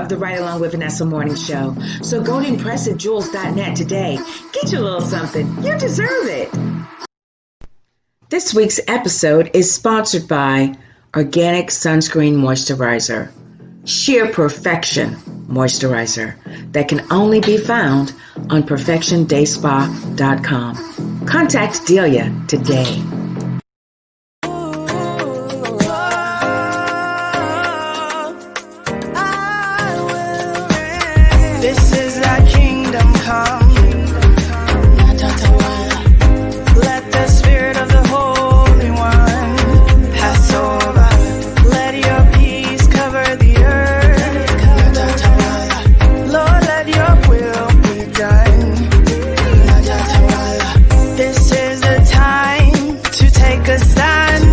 of the Right Along with Vanessa Morning Show. So go to ImpressiveJewels.net today. Get your little something. You deserve it. This week's episode is sponsored by Organic Sunscreen Moisturizer. Sheer Perfection Moisturizer that can only be found on PerfectionDaySpa.com. Contact Delia today. This is thy kingdom come. Let the spirit of the Holy One pass over. Let your peace cover the earth. Lord, let your will be done. This is the time to take a stand,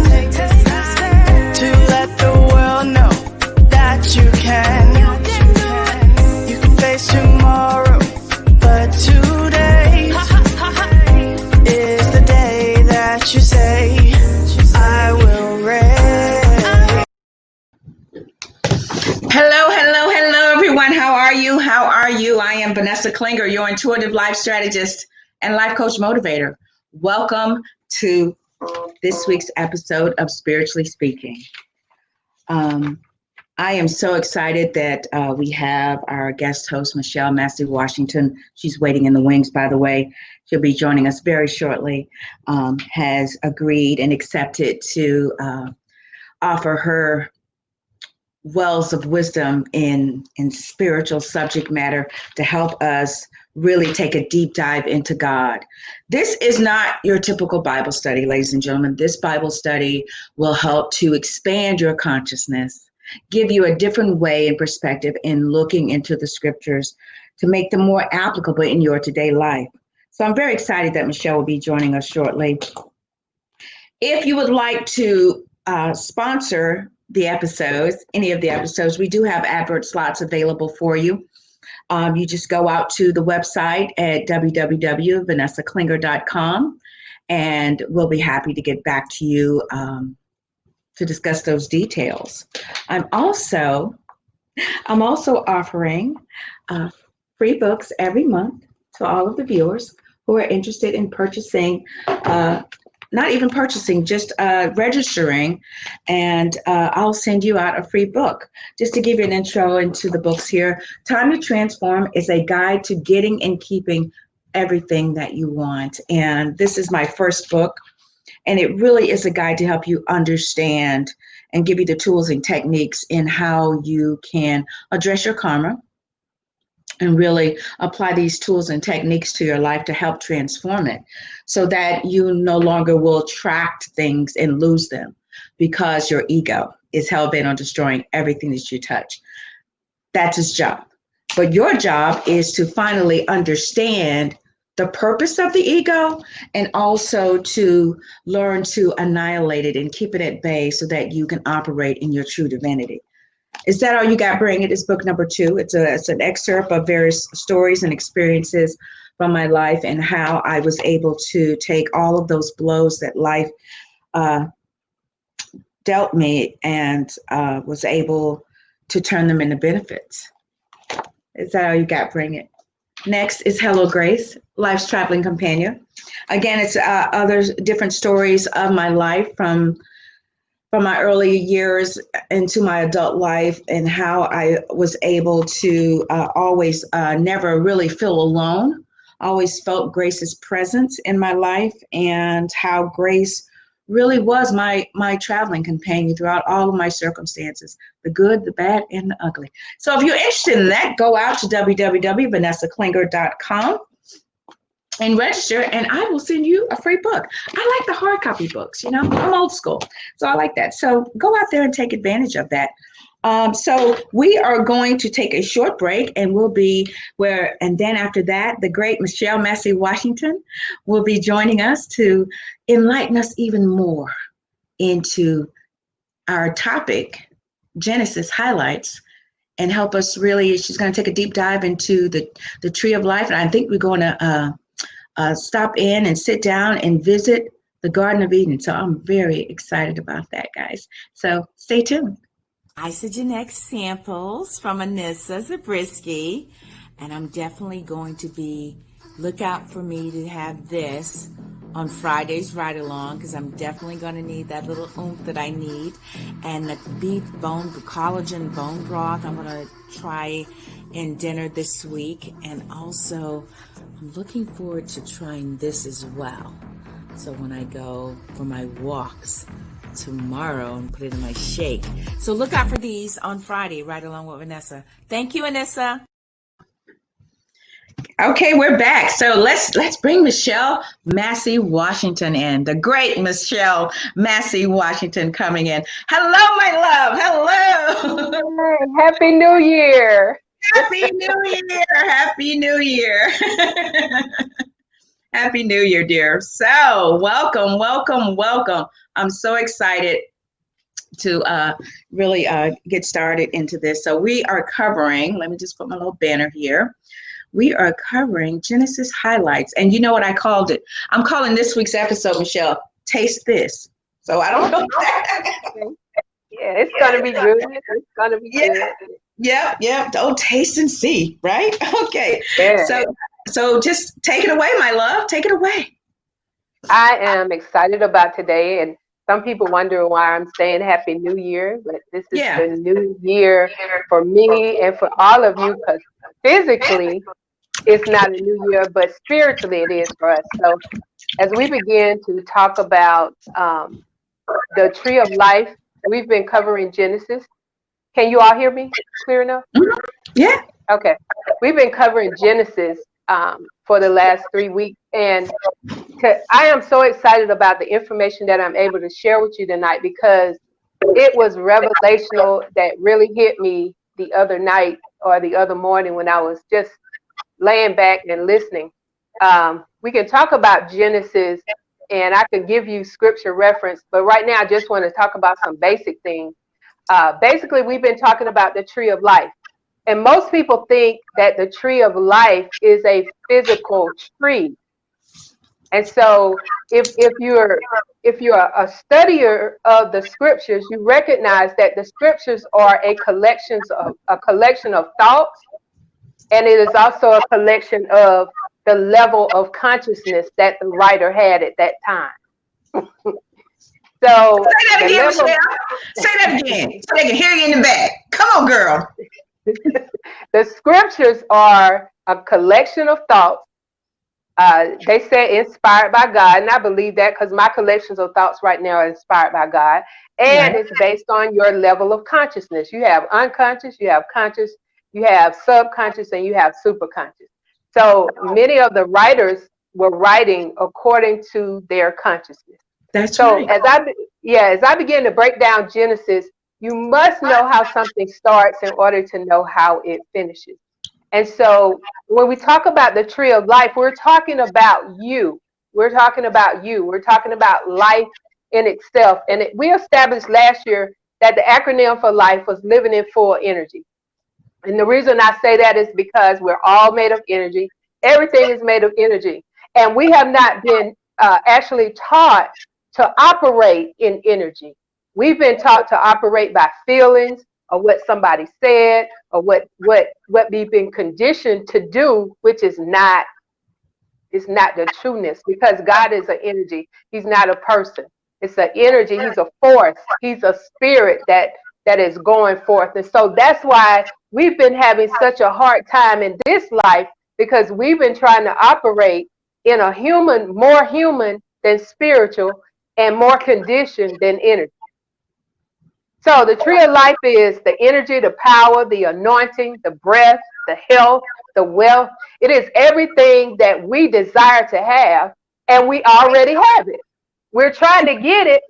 to let the world know that you can. Face tomorrow, but today is the day that you say, I will reign. Hello, everyone. How are you? I am Vanessa Klinger, your intuitive life strategist and life coach motivator. Welcome to this week's episode of Spiritually Speaking. I am so excited that we have our guest host, Michelle Massey Washington. She's waiting in the wings, by the way. She'll be joining us very shortly, has agreed and accepted to offer her wells of wisdom in spiritual subject matter to help us really take a deep dive into God. This is not your typical Bible study, ladies and gentlemen. This Bible study will help to expand your consciousness, give you a different way and perspective in looking into the scriptures to make them more applicable in your today life. So I'm very excited that Michelle will be joining us shortly. If you would like to sponsor the episodes, any of the episodes, we do have advert slots available for you. You just go out to the website at www.vanessaklinger.com and we'll be happy to get back to you to discuss those details. I'm also offering free books every month to all of the viewers who are interested in purchasing, not even purchasing, just registering, and I'll send you out a free book. Just to give you an intro into the books here, Time to Transform is a guide to getting and keeping everything that you want. And this is my first book. And it really is a guide to help you understand and give you the tools and techniques in how you can address your karma and really apply these tools and techniques to your life to help transform it so that you no longer will attract things and lose them because your ego is hell-bent on destroying everything that you touch. That's its job. But your job is to finally understand the purpose of the ego, and also to learn to annihilate it and keep it at bay so that you can operate in your true divinity. Is that all you got? Bring it. It's book number 2. It's an excerpt of various stories and experiences from my life and how I was able to take all of those blows that life dealt me and was able to turn them into benefits. Is that all you got? Bring it. Next is Hello Grace, Life's Traveling Companion. Again, it's other different stories of my life from my early years into my adult life and how I was able to always never really feel alone. Always felt Grace's presence in my life and how Grace really was my traveling companion throughout all of my circumstances, the good, the bad, and the ugly. So if you're interested in that, go out to www.vanessaklinger.com and register, and I will send you a free book. I like the hard copy books, I'm old school, so I like that. So go out there and take advantage of that. So we are going to take a short break, and and then after that, the great Michelle Massey Washington will be joining us to enlighten us even more into our topic, Genesis highlights, and help us really. She's going to take a deep dive into the tree of life, and I think we're going to stop in and sit down and visit the Garden of Eden. So I'm very excited about that, guys. So stay tuned. Isagenex samples from Anissa Zabriskie. And I'm definitely going to look out for me to have this on Friday's ride along, because I'm definitely going to need that little oomph that I need. And the beef bone, collagen bone broth, I'm going to try in dinner this week. And also, I'm looking forward to trying this as well. So when I go for my walks tomorrow and put it in my shake. So look out for these on Friday, right along with Vanessa. Thank you, Anissa. Okay, we're back. So let's bring Michelle Massey Washington in. The great Michelle Massey Washington coming in. Hello, my love. Hello. Hey, Happy New Year. Happy New Year. Happy New Year. Happy New Year, dear. So welcome, welcome, welcome. I'm so excited to really get started into this. So we are covering, let me just put my little banner here. We are covering Genesis highlights. And you know what I called it? I'm calling this week's episode, Michelle, Taste This. So I don't know. Yeah, it's going to be good. It's going to be good. Yeah. Oh, taste and see, right? Okay. Yeah. So just take it away, my love. Take it away. I am excited about today. And some people wonder why I'm saying Happy New Year. But this is the new year for me and for all of you, because physically, it's not a new year, but spiritually it is for us. So as we begin to talk about the tree of life, we've been covering Genesis. Can you all hear me clear enough? Yeah. Okay. We've been covering Genesis for the last 3 weeks. And I am so excited about the information that I'm able to share with you tonight, because it was revelational that really hit me the other night or the other morning when I was just laying back and listening. We can talk about Genesis and I could give you scripture reference, but right now I just want to talk about some basic things. Basically, we've been talking about the tree of life. And most people think that the tree of life is a physical tree. And so if you're a studier of the scriptures, you recognize that the scriptures are a collection of thoughts, and it is also a collection of the level of consciousness that the writer had at that time. So say that again, Michelle. Say that again, so they can hear you in the back. Come on, girl. The scriptures are a collection of thoughts. They say inspired by God, and I believe that, because my collections of thoughts right now are inspired by God, and it's based on your level of consciousness. You have unconscious, you have conscious, you have subconscious, and you have superconscious. So many of the writers were writing according to their consciousness. That's so right. As I begin to break down Genesis, you must know how something starts in order to know how it finishes. And so when we talk about the tree of life, we're talking about you. We're talking about you. We're talking about life in itself. And we established last year that the acronym for life was living in full energy. And the reason I say that is because we're all made of energy. Everything is made of energy. And we have not been actually taught to operate in energy. We've been taught to operate by feelings, or what somebody said, or what we've been conditioned to do, which is not the trueness, because God is an energy. He's not a person. It's an energy. He's a force. He's a spirit that is going forth. And so that's why we've been having such a hard time in this life, because we've been trying to operate in a more human than spiritual, and more conditioned than energy. So the tree of life is the energy, the power, the anointing, the breath, the health, the wealth. It is everything that we desire to have, and we already have it. We're trying to get it,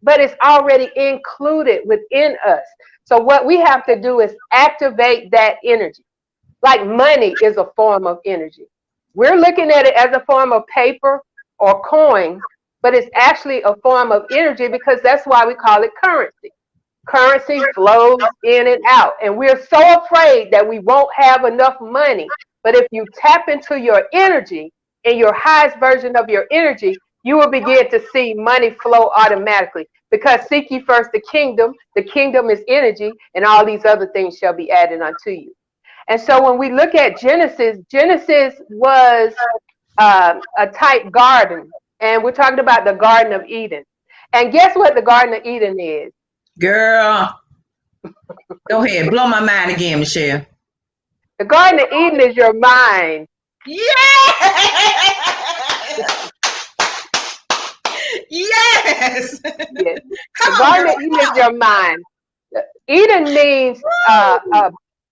but it's already included within us. So what we have to do is activate that energy. Like money is a form of energy. We're looking at it as a form of paper or coin, but it's actually a form of energy, because that's why we call it currency. Currency flows in and out, and we're so afraid that we won't have enough money. But if you tap into your energy, in your highest version of your energy, you will begin to see money flow automatically. because seek ye first the kingdom. The kingdom is energy, and all these other things shall be added unto you. And so when we look at Genesis, Genesis was a type garden, and we're talking about the Garden of Eden. And guess what the Garden of Eden is? Girl, go ahead, blow my mind again, Michelle. The Garden of Eden is your mind. Yes! Yes! Yes. The Come Garden on, of Eden is your mind.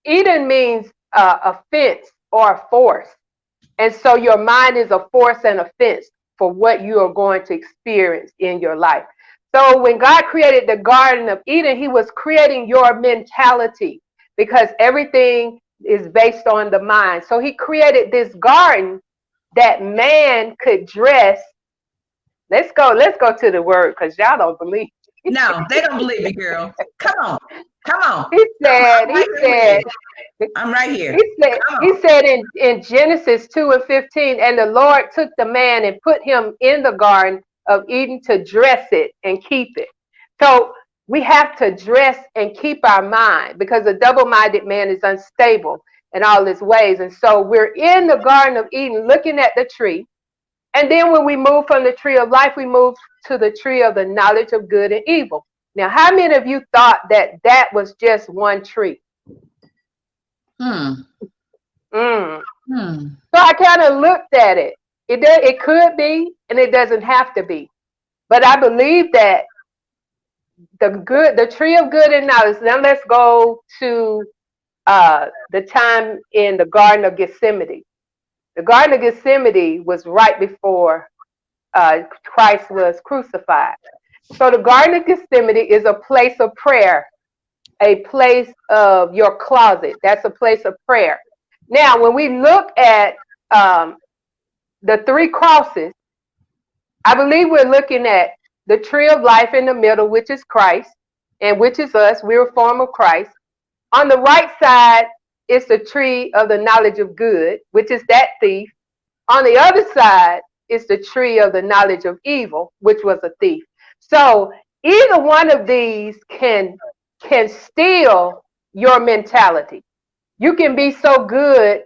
Eden means a fence or a force. And so your mind is a force and a fence for what you are going to experience in your life. So when God created the Garden of Eden, he was creating your mentality, because everything is based on the mind. So he created this garden that man could dress. Let's go to the word, because y'all don't believe. No, they don't believe it, girl. Come on. He said, I'm right here. He said in Genesis 2:15, and the Lord took the man and put him in the Garden of Eden to dress it and keep it. So we have to dress and keep our mind, because a double-minded man is unstable in all his ways. And so we're in the Garden of Eden looking at the tree. And then when we move from the tree of life, we move to the tree of the knowledge of good and evil. Now, how many of you thought that was just one tree? So I kind of looked at it. It could be, and it doesn't have to be. But I believe that the tree of good and knowledge. Now let's go to the time in the Garden of Gethsemane. The Garden of Gethsemane was right before Christ was crucified. So the Garden of Gethsemane is a place of prayer, a place of your closet. That's a place of prayer. Now, when we look at the three crosses, I believe we're looking at the tree of life in the middle, which is Christ, and which is us. We're a form of Christ. On the right side is the tree of the knowledge of good, which is that thief. On the other side is the tree of the knowledge of evil, which was a thief. So either one of these can steal your mentality. You can be so good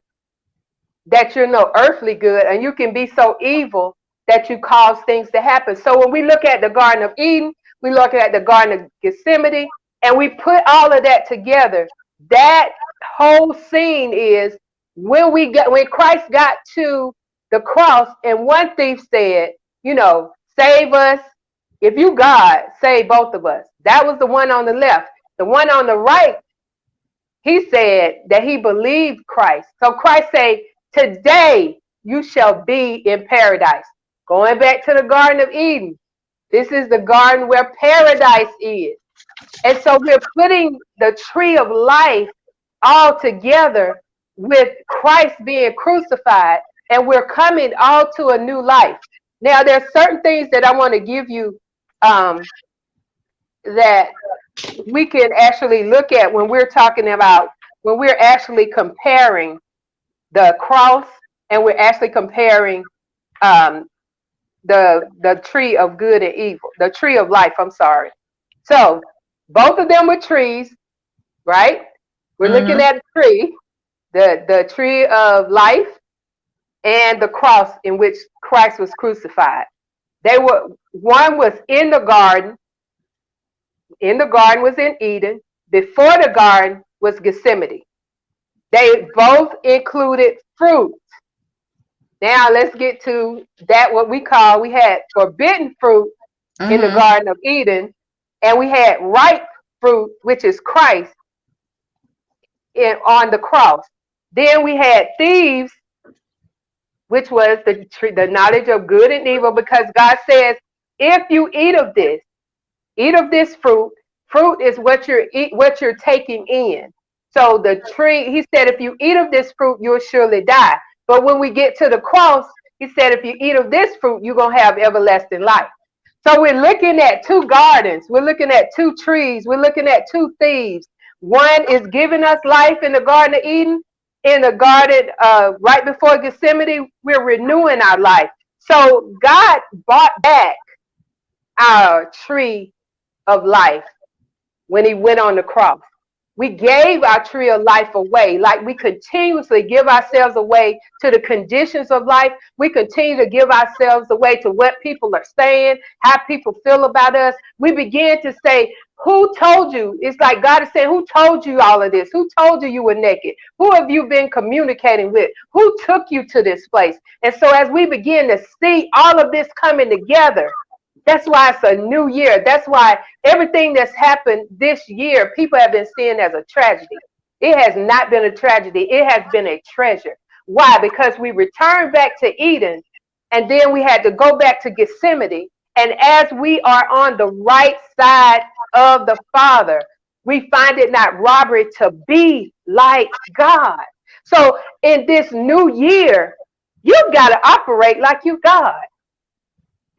that you're no earthly good, and you can be so evil that you cause things to happen. So when we look at the Garden of Eden, we look at the Garden of Gethsemane, and we put all of that together. That whole scene is when Christ got to the cross, and one thief said, save us. If you God, save both of us. That was the one on the left. The one on the right, he said that he believed Christ. So Christ said, today you shall be in paradise. Going back to the Garden of Eden. This is the garden where paradise is. And so we're putting the tree of life all together with Christ being crucified, and we're coming all to a new life. Now, there are certain things that I want to give you that we can actually look at when we're actually comparing the cross, and we're actually comparing the tree of good and evil, the tree of life, I'm sorry. So both of them were trees, right? We're looking at a tree, the tree of life, and the cross in which Christ was crucified. One was in the garden. In the garden was in Eden. Before the garden was Gethsemane. They both included fruit. Now let's get to that. We had forbidden fruit in the Garden of Eden, and we had ripe fruit, which is Christ, on the cross. Then we had thieves, which was the knowledge of good and evil, because God says, if you eat of this fruit is what you're taking in. So the tree, he said, if you eat of this fruit, you'll surely die. But when we get to the cross, he said, if you eat of this fruit, you're going to have everlasting life. So we're looking at two gardens. We're looking at two trees. We're looking at two thieves. One is giving us life in the Garden of Eden. In the garden right before Gethsemane, we're renewing our life. So God bought back our tree of life when he went on the cross. We gave our tree of life away, like we continuously give ourselves away to the conditions of life. We continue to give ourselves away to what people are saying, how people feel about us. We begin to say, who told you? It's like God is saying, who told you all of this? Who told you you were naked? Who have you been communicating with? Who took you to this place? And so as we begin to see all of this coming together, that's why it's a new year. That's why everything that's happened this year, people have been seeing as a tragedy. It has not been a tragedy. It has been a treasure. Why? Because we returned back to Eden, and then we had to go back to Gethsemane. And as we are on the right side of the Father, we find it not robbery to be like God. So in this new year, you've got to operate like you God.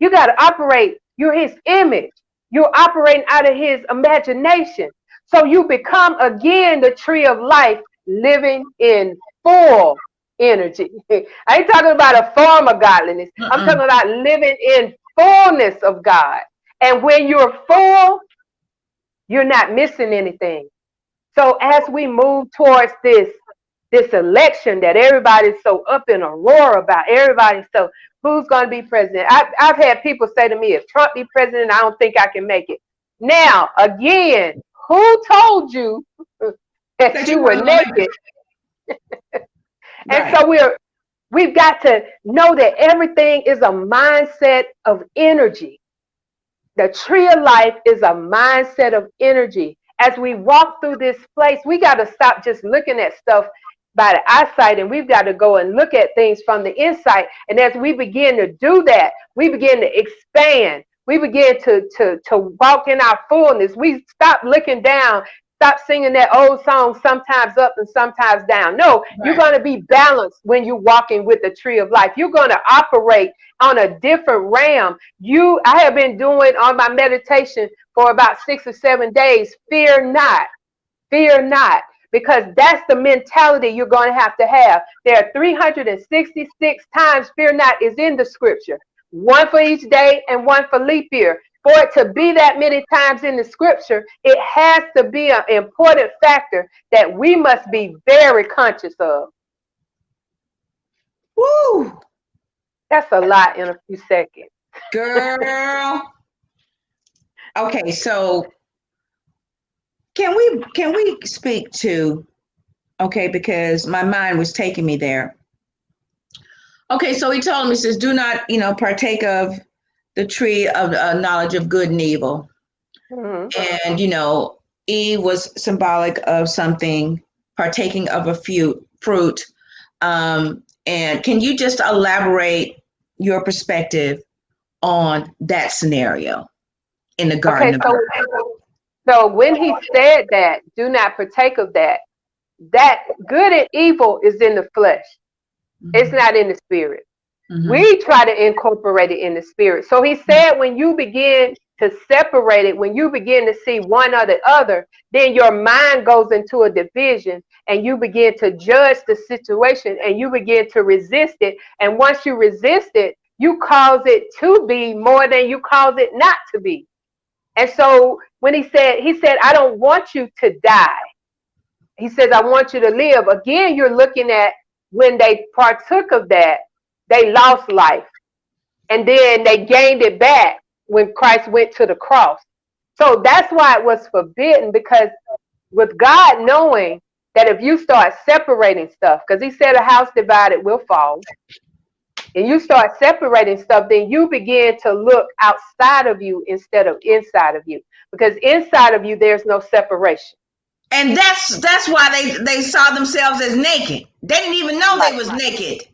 You got to operate. You're his image. You're operating out of his imagination. So you become again the tree of life, living in full energy. I ain't talking about a form of godliness. I'm talking about living in fullness of God. And when you're full, you're not missing anything. So as we move towards this election that everybody's so up in a roar about, everybody's so, who's going to be president? I've had people say to me, if Trump be president, I don't think I can make it. Now, again, who told you that you were naked? And so we've got to know that everything is a mindset of energy. The tree of life is a mindset of energy. As we walk through this place, we got to stop just looking at stuff by the eyesight, and we've got to go and look at things from the inside. And as we begin to do that, we begin to expand. We begin to walk in our fullness. We stop looking down, stop singing that old song, sometimes up and sometimes down. No, You're going to be balanced when you're walking with the tree of life. You're going to operate on a different realm. I have been doing on my meditation for about 6 or 7 days. Fear not. Fear not. Because that's the mentality you're going to have. There are 366 times fear not is in the scripture. One for each day and one for leap year. For it to be that many times in the scripture, it has to be an important factor that we must be very conscious of. Woo! That's a lot in a few seconds. Girl. Okay, so can we speak to, okay, because my mind was taking me there. Okay, so he told me, says, do not, partake of the tree of knowledge of good and evil. Mm-hmm. And, Eve was symbolic of something, partaking of a fruit. And can you just elaborate your perspective on that scenario in the Garden of Eden? So when he said that, do not partake of that good and evil is in the flesh. Mm-hmm. It's not in the spirit. Mm-hmm. We try to incorporate it in the spirit. So he said, when you begin to separate it, when you begin to see one or the other, then your mind goes into a division and you begin to judge the situation and you begin to resist it. And once you resist it, you cause it to be more than you cause it not to be. And so when he said, I don't want you to die. He says, I want you to live. Again, you're looking at when they partook of that, they lost life. And then they gained it back when Christ went to the cross. So that's why it was forbidden, because with God knowing that if you start separating stuff, because he said a house divided will fall, and you start separating stuff, then you begin to look outside of you instead of inside of you, because inside of you, there's no separation. And that's why they saw themselves as naked. They didn't even know they was naked.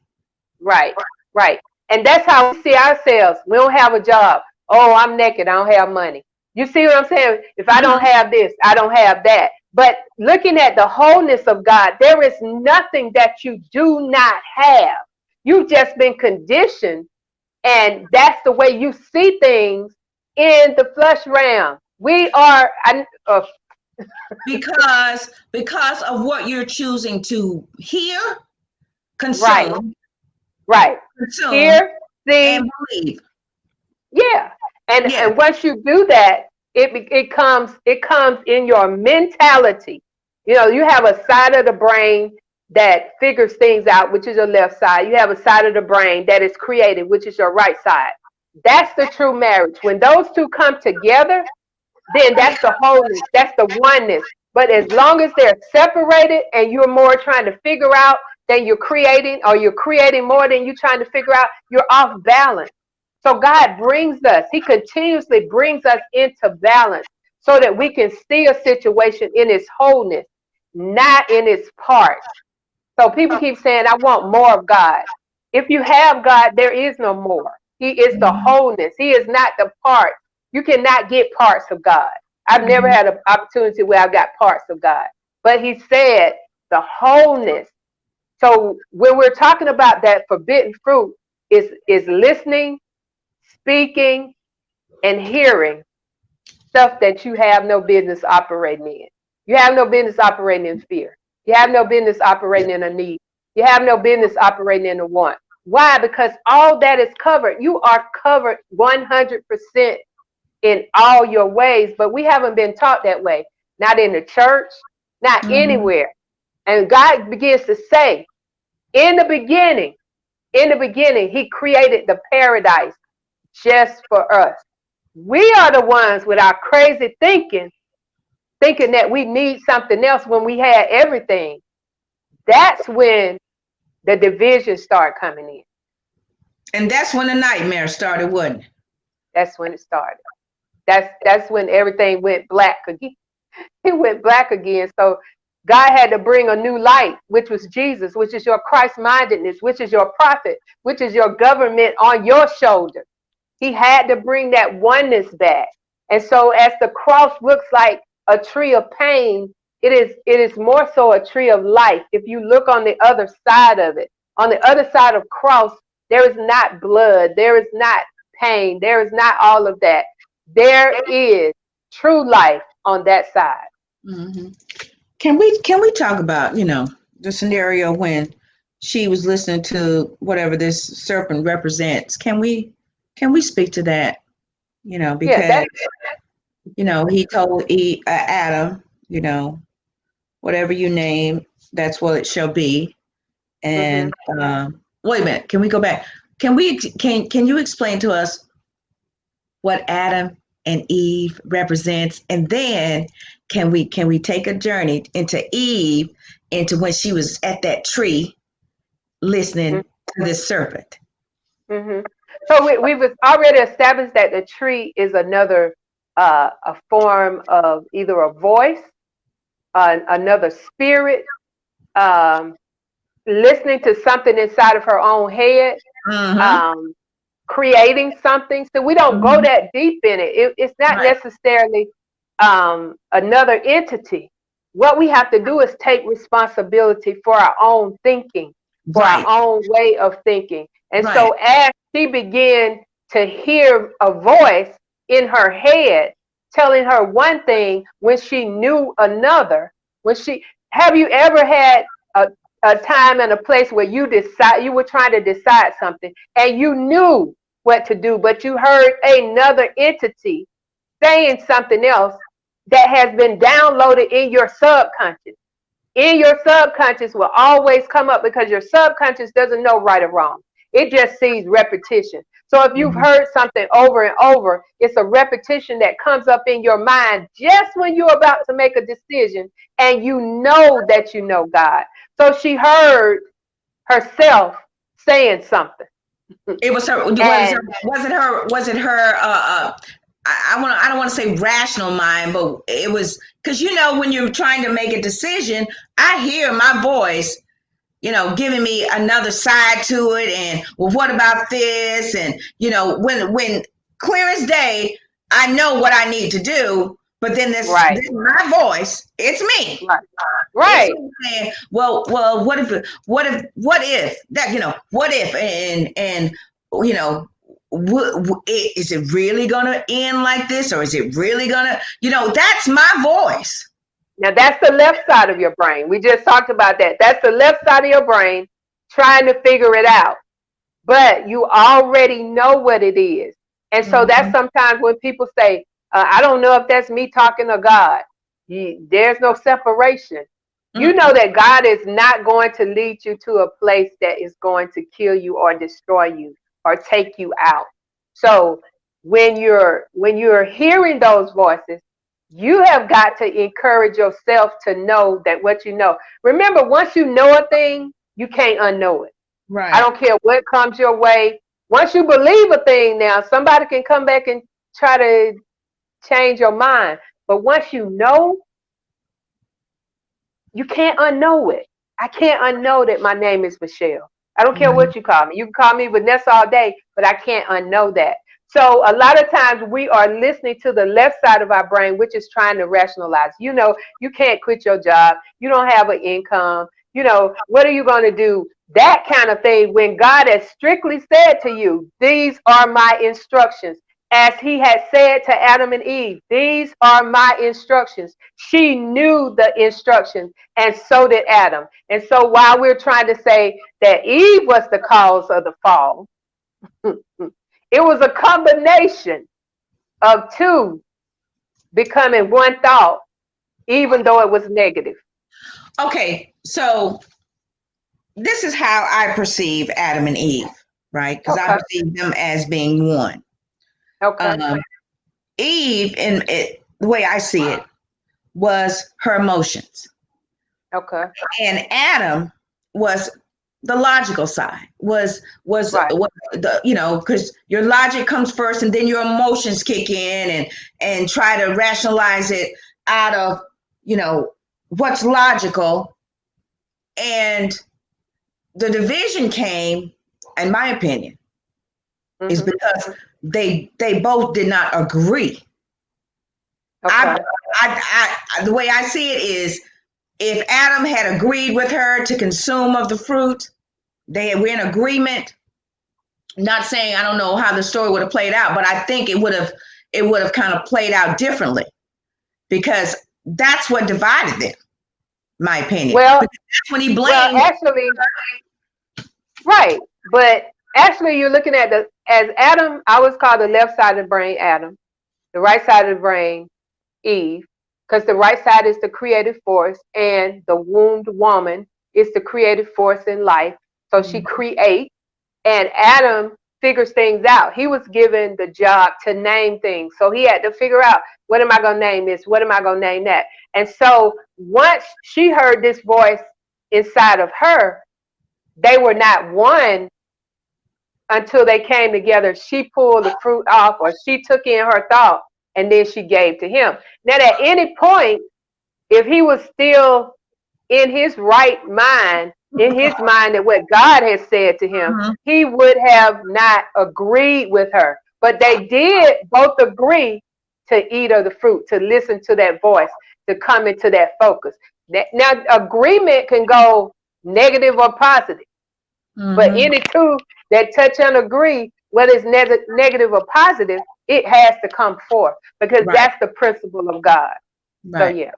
Right. And that's how we see ourselves. We don't have a job. Oh, I'm naked. I don't have money. You see what I'm saying? If I don't have this, I don't have that. But looking at the wholeness of God, there is nothing that you do not have. You've just been conditioned, and that's the way you see things in the flesh realm. We are because of what you're choosing to hear, consume, right. Consume, hear, see, and believe. Yeah. And once you do that, It comes in your mentality. You know, you have a side of the brain that figures things out, which is your left side. You have a side of the brain that is creative, which is your right side. That's the true marriage. When those two come together, then that's the wholeness. That's the oneness. But as long as they're separated and you're more trying to figure out than you're creating, or you're creating more than you're trying to figure out, you're off balance. So God brings us, he continuously brings us into balance so that we can see a situation in its wholeness, not in its parts. So people keep saying, I want more of God. If you have God, there is no more. He is the wholeness. He is not the part. You cannot get parts of God. I've never had an opportunity where I've got parts of God. But he said the wholeness. So when we're talking about that forbidden fruit, is listening, speaking, and hearing stuff that you have no business operating in. You have no business operating in fear. You have no business operating in a need. You have no business operating in a want. Why? Because all that is covered. You are covered 100% in all your ways, but we haven't been taught that way. Not in the church, not anywhere. And God begins to say, in the beginning, he created the paradise just for us. We are the ones with our crazy thinking that we need something else when we had everything. That's when the divisions start coming in. And that's when the nightmare started, wasn't it? That's when it started. That's when everything went black again. It went black again. So God had to bring a new light, which was Jesus, which is your Christ-mindedness, which is your prophet, which is your government on your shoulder. He had to bring that oneness back. And so as the cross looks like a tree of pain, it is more so a tree of life. If you look on the other side of it, on the other side of cross, there is not blood, there is not pain, there is not all of that. There is true life on that side. Mm-hmm. Can we talk about, the scenario when she was listening to whatever this serpent represents? Can we speak to that? Because he told Adam, whatever you name, that's what it shall be. And wait a minute, can we go back? Can you explain to us what Adam and Eve represents, and then can we take a journey into Eve, into when she was at that tree listening to this serpent? So we've already established that the tree is another a form of either a voice, another spirit, listening to something inside of her own head, creating something. So we don't go that deep in it. It's not necessarily another entity. What we have to do is take responsibility for our own thinking, for our own way of thinking. And so as she began to hear a voice in her head telling her one thing when she knew another, have you ever had a time and a place where you were trying to decide something and you knew what to do, but you heard another entity saying something else that has been downloaded in your subconscious? In your subconscious will always come up because your subconscious doesn't know right or wrong. It just sees repetition. So if you've heard something over and over, it's a repetition that comes up in your mind just when you're about to make a decision and you know that you know God. So she heard herself saying something. It was her. Was it her? I don't want to say rational mind, but it was because when you're trying to make a decision, I hear my voice, giving me another side to it, and well, what about this? And when clear as day, I know what I need to do. But then this my voice, it's me. Right. Saying, well, what if that, what if, and is it really going to end like this? Or is it really going to, that's my voice. Now that's the left side of your brain. We just talked about that. That's the left side of your brain trying to figure it out. But you already know what it is. And so that's sometimes when people say, I don't know if that's me talking to God. There's no separation. You know that God is not going to lead you to a place that is going to kill you or destroy you or take you out. So when you're hearing those voices, you have got to encourage yourself to know that what you know. Remember, once you know a thing, you can't unknow it. Right. I don't care what comes your way. Once you believe a thing now, somebody can come back and try to change your mind. But once you know, you can't unknow it. I can't unknow that my name is Michelle. I don't care what you call me. You can call me Vanessa all day, but I can't unknow that. So a lot of times we are listening to the left side of our brain, which is trying to rationalize. You know, you can't quit your job. You don't have an income. You know, what are you going to do? That kind of thing, when God has strictly said to you, these are my instructions. As he had said to Adam and Eve, these are my instructions. She knew the instructions, and so did Adam. And so while we're trying to say that Eve was the cause of the fall, it was a combination of two becoming one thought, even though it was negative. Okay, so this is how I perceive Adam and Eve, right? Because I perceive them as being one. Okay. Eve, the way I see it, was her emotions. Okay. And Adam was the logical side. Was Right. the, you know, because your logic comes first, and then your emotions kick in and try to rationalize it out of, you know, what's logical. And the division came, in my opinion, is because they both did not agree. Okay. The way I see it is, if Adam had agreed with her to consume of the fruit, were in agreement. Not saying I don't know how the story would have played out, but I think it would have kind of played out differently, because that's what divided them. My opinion. Well, because that's when he blamed. Well, actually, right. But actually, you're looking at as Adam, I always call the left side of the brain Adam, the right side of the brain Eve, because the right side is the creative force, and the wombed woman is the creative force in life. So she creates, and Adam figures things out. He was given the job to name things. So he had to figure out, what am I going to name this? What am I going to name that? And so once she heard this voice inside of her, they were not one until they came together. She pulled the fruit off, or she took in her thought, and then she gave to him. Now, at any point, if he was still in his right mind, in his mind that what God has said to him, he would have not agreed with her. But they did both agree to eat of the fruit, to listen to that voice, to come into that focus. Now, agreement can go negative or positive. But any two that touch and agree, whether it's negative or positive, it has to come forth, because that's the principle of God. So, yeah.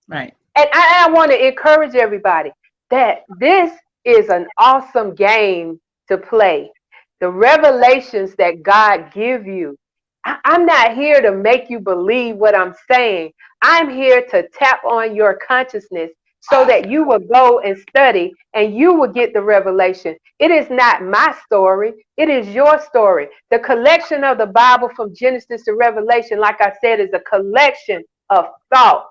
Right. And I want to encourage everybody that this is an awesome game to play. The revelations that God give you. I'm not here to make you believe what I'm saying. I'm here to tap on your consciousness so that you will go and study and you will get the revelation. It is not my story. It is your story. The collection of the Bible from Genesis to Revelation, like I said, is a collection of thoughts.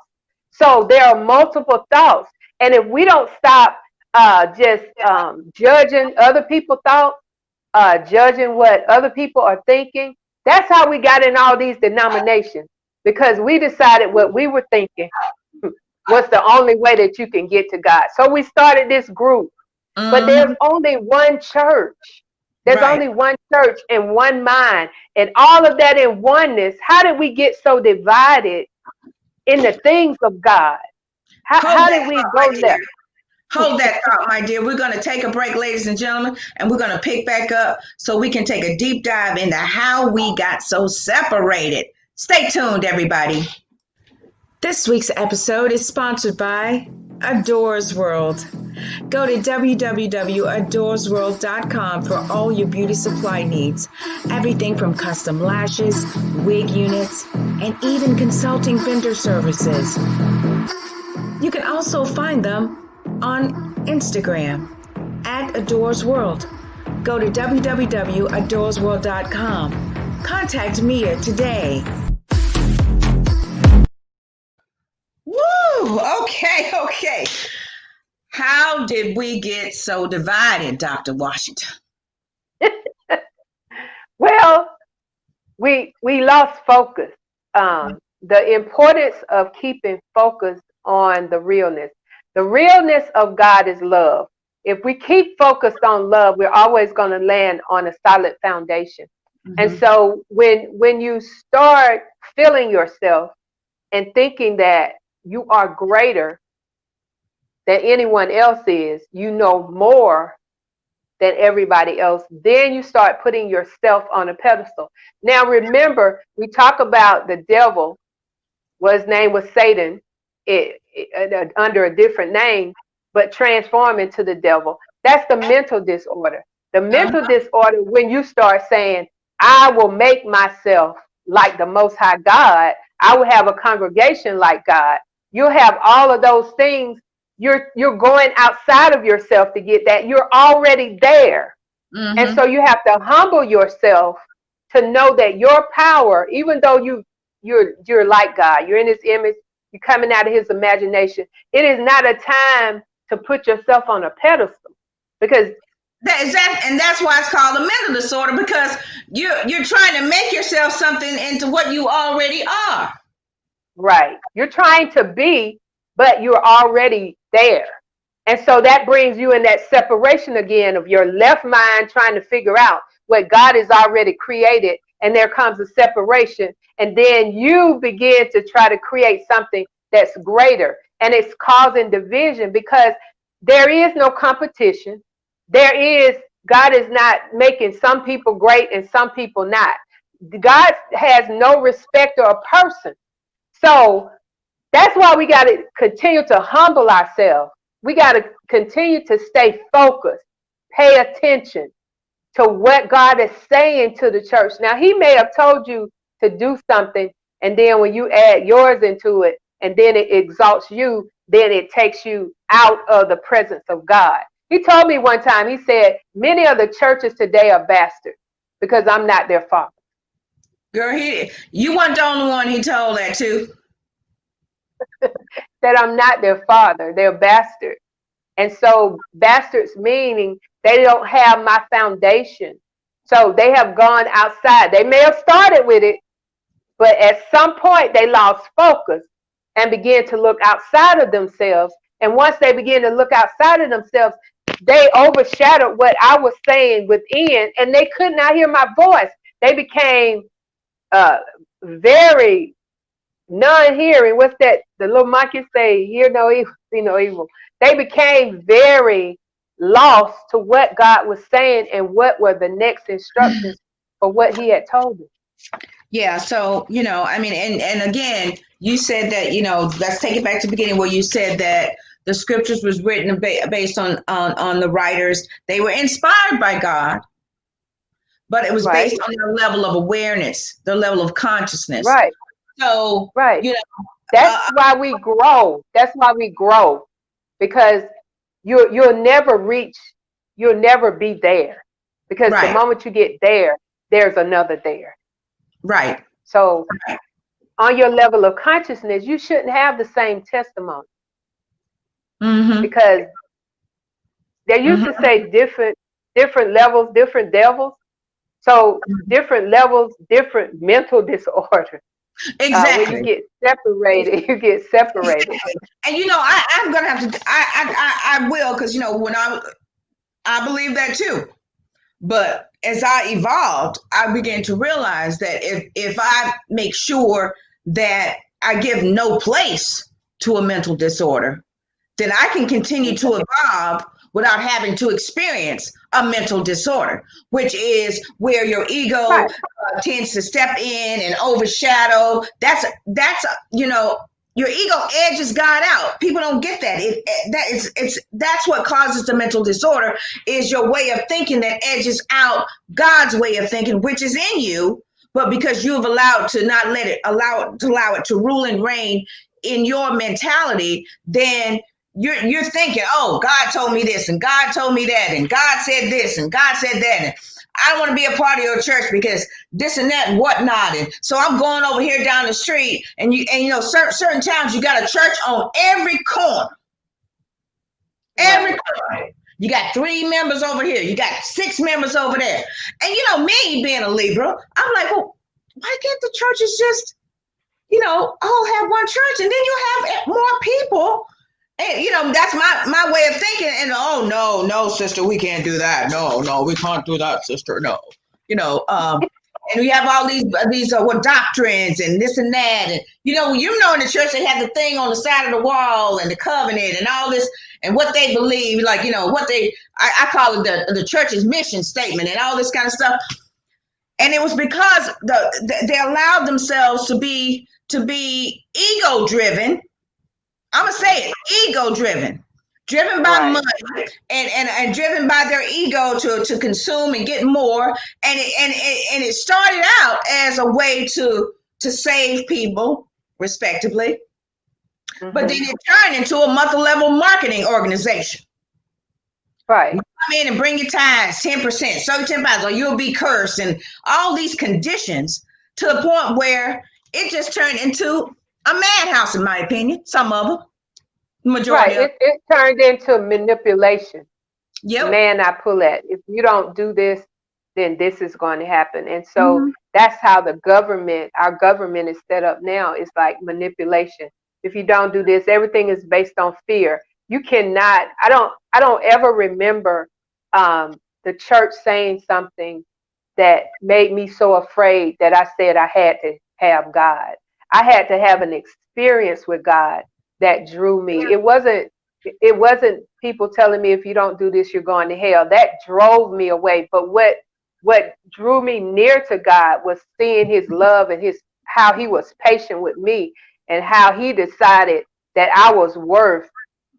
So there are multiple thoughts. And if we don't stop just judging other people's thoughts, judging what other people are thinking, that's how we got in all these denominations, because we decided what we were thinking was the only way that you can get to God. So we started this group, but there's only one church. There's only one church and one mind, and all of that in oneness. How did we get so divided in the things of God? How did we go there? Hold that thought, my dear. We're going to take a break, ladies and gentlemen, and we're going to pick back up so we can take a deep dive into how we got so separated. Stay tuned, everybody. This week's episode is sponsored by Adores World. Go to www.adoresworld.com for all your beauty supply needs. Everything from custom lashes, wig units, and even consulting vendor services. You can also find them on Instagram at Adores World. Go to www.adoresworld.com. Contact Mia today. Woo! Okay. How did we get so divided, Dr. Washington? Well, we lost focus. The importance of keeping focus on the realness. The realness of God is love. If we keep focused on love, we're always going to land on a solid foundation. Mm-hmm. And so when you start feeling yourself and thinking that you are greater than anyone else is, you know more than everybody else, then you start putting yourself on a pedestal. Now remember, we talk about the devil, his name was Satan, under a different name, but transform into the devil. That's the mental disorder. The mental disorder, when you start saying, I will make myself like the Most High God, I will have a congregation like God. You'll have all of those things. You're going outside of yourself to get that. You're already there. Mm-hmm. And so you have to humble yourself to know that your power, even though you're like God, you're in his image, you're coming out of his imagination, it is not a time to put yourself on a pedestal, because and that's why it's called a mental disorder, because you're trying to make yourself something into what you already are. Right. You're trying to be, but you're already there. And so that brings you in that separation again of your left mind trying to figure out what God has already created. And there comes a separation. And then you begin to try to create something that's greater. And it's causing division, because there is no competition. God is not making some people great and some people not. God has no respect of a person. So that's why we got to continue to humble ourselves. We got to continue to stay focused, pay attention to what God is saying to the church. Now, he may have told you to do something, and then when you add yours into it, and then it exalts you, then it takes you out of the presence of God. He told me one time, he said, many of the churches today are bastards because I'm not their father. Girl, you weren't the only one he told that to. That I'm not their father. They're bastards. And so bastards meaning they don't have my foundation. So they have gone outside. They may have started with it, but at some point they lost focus and began to look outside of themselves. And once they begin to look outside of themselves, they overshadowed what I was saying within, and they could not hear my voice. They became very non-hearing. What's that? The little monkey say, hear no evil, see no evil. They became very lost to what God was saying and what were the next instructions for what he had told them. Yeah, so, I mean, and again, you said that, let's take it back to the beginning where you said that the scriptures was written based on the writers. They were inspired by God, but it was right. based on their level of awareness, their level of consciousness. Right. So, right. That's why we grow. That's why we grow, because you'll never be there, because right. The moment you get there, there's another there. Right. So on your level of consciousness, you shouldn't have the same testimony. Mm-hmm. Because they used to say different levels, different devils. So different levels, different mental disorder. Exactly. When you get separated, you get separated. And I'm gonna have to. I will, because when I believe that too. But as I evolved, I began to realize that if I make sure that I give no place to a mental disorder, then I can continue to evolve without having to experience a mental disorder, which is where your ego tends to step in and overshadow. That's your ego edges God out. People don't get that. That's what causes the mental disorder, is your way of thinking that edges out God's way of thinking, which is in you, but because you've allowed to not let it allow it to rule and reign in your mentality, then you're thinking, oh, God told me this and God told me that and God said this and God said that. And I don't want to be a part of your church because this and that and whatnot. And so I'm going over here down the street, and you know, certain towns you got a church on every corner. Every corner. You got 3 members over here. You got 6 members over there. And you know, me being a Libra, I'm like, well, why can't the churches just, you know, all have one church, and then you have more people? And you know, that's my way of thinking. And oh no, sister, we can't do that. No, we can't do that, sister. No, you know. And we have all these what doctrines and this and that, and you know, in the church they have the thing on the side of the wall and the covenant and all this and what they believe, like, you know, what I call it the church's mission statement and all this kind of stuff. And it was because they allowed themselves to be ego driven. I'm gonna say it, ego driven by money and driven by their ego to consume and get more. And it started out as a way to save people, respectively, but then it turned into a multi-level marketing organization. Right. You come in and bring your tithes 10%, so 10%, or you'll be cursed, and all these conditions to the point where it just turned into a madhouse, in my opinion. Some of them, majority. Right. It turned into manipulation. Yep. Man, I pull at. If you don't do this, then this is going to happen. And so that's how our government is set up now. It's like manipulation. If you don't do this, everything is based on fear. You cannot. I don't ever remember the church saying something that made me so afraid that I said I had to have God. I had to have an experience with God that drew me. It wasn't people telling me if you don't do this, you're going to hell. That drove me away. But what drew me near to God was seeing his love and how he was patient with me and how he decided that I was worth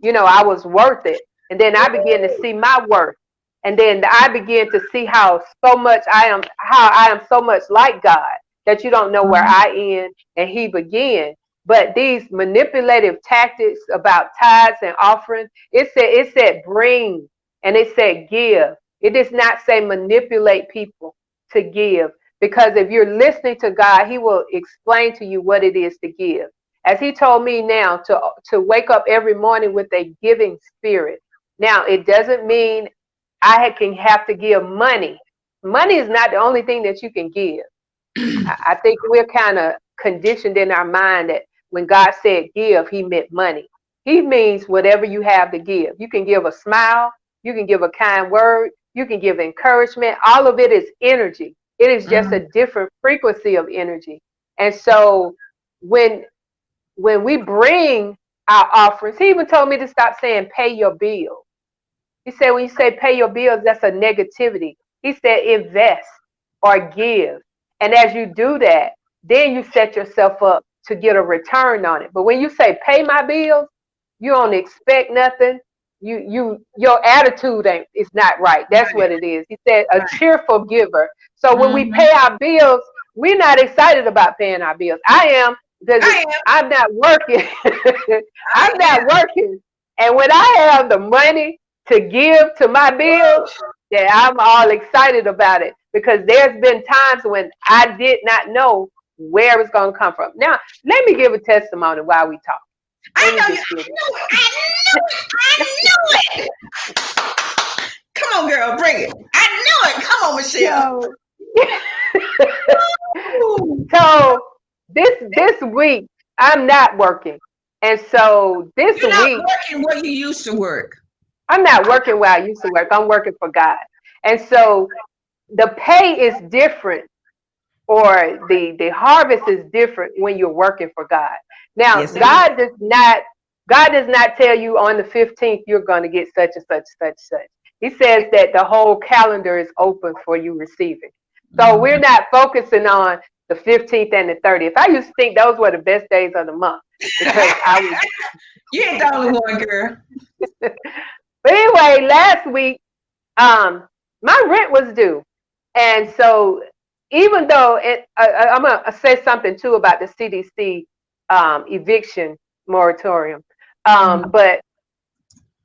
it. And then I began to see my worth. And then I began to see how I am so much like God that you don't know where I end and he began. But these manipulative tactics about tithes and offerings, it said bring and it said give. It does not say manipulate people to give, because if you're listening to God, he will explain to you what it is to give. As he told me now to wake up every morning with a giving spirit. Now, it doesn't mean I can have to give money. Money is not the only thing that you can give. I think we're kind of conditioned in our mind that when God said give, he meant money. He means whatever you have to give. You can give a smile. You can give a kind word. You can give encouragement. All of it is energy. It is just a different frequency of energy. And so when we bring our offerings, he even told me to stop saying pay your bills. He said when you say pay your bills, that's a negativity. He said invest or give. And as you do that, then you set yourself up to get a return on it. But when you say pay my bills, you don't expect nothing. Your attitude is not right. That's what it is. He said a cheerful giver. So when we pay our bills, we're not excited about paying our bills. I am, because I'm not working. I'm not working. And when I have the money to give to my bills, yeah, I'm all excited about it, because there's been times when I did not know where it's going to come from. Now, let me give a testimony while we talk. I knew it. Come on, girl, bring it. I knew it. Come on, Michelle. So this week, I'm not working. And so this You're week. not working where you used to work. I'm not working where I used to work. I'm working for God. And so the pay is different, or the harvest is different when you're working for God. Now, yes, God does not tell you on the 15th you're going to get such and such. He says that the whole calendar is open for you receiving. So we're not focusing on the 15th and the 30th. I used to think those were the best days of the month, because you ain't the only one, girl. But anyway, last week, my rent was due. And so even though I'm gonna say something too about the CDC eviction moratorium, but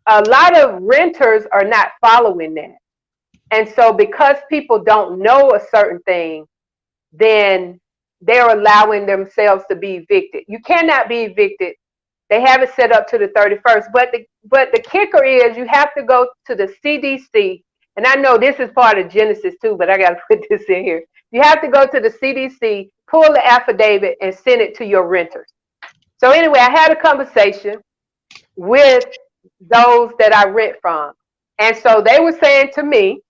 a lot of renters are not following that. And so because people don't know a certain thing, then they're allowing themselves to be evicted. You cannot be evicted. They have it set up to the 31st. But the kicker is you have to go to the CDC. And I know this is part of Genesis too, but I got to put this in here. You have to go to the CDC, pull the affidavit, and send it to your renters. So anyway, I had a conversation with those that I rent from. And so they were saying to me,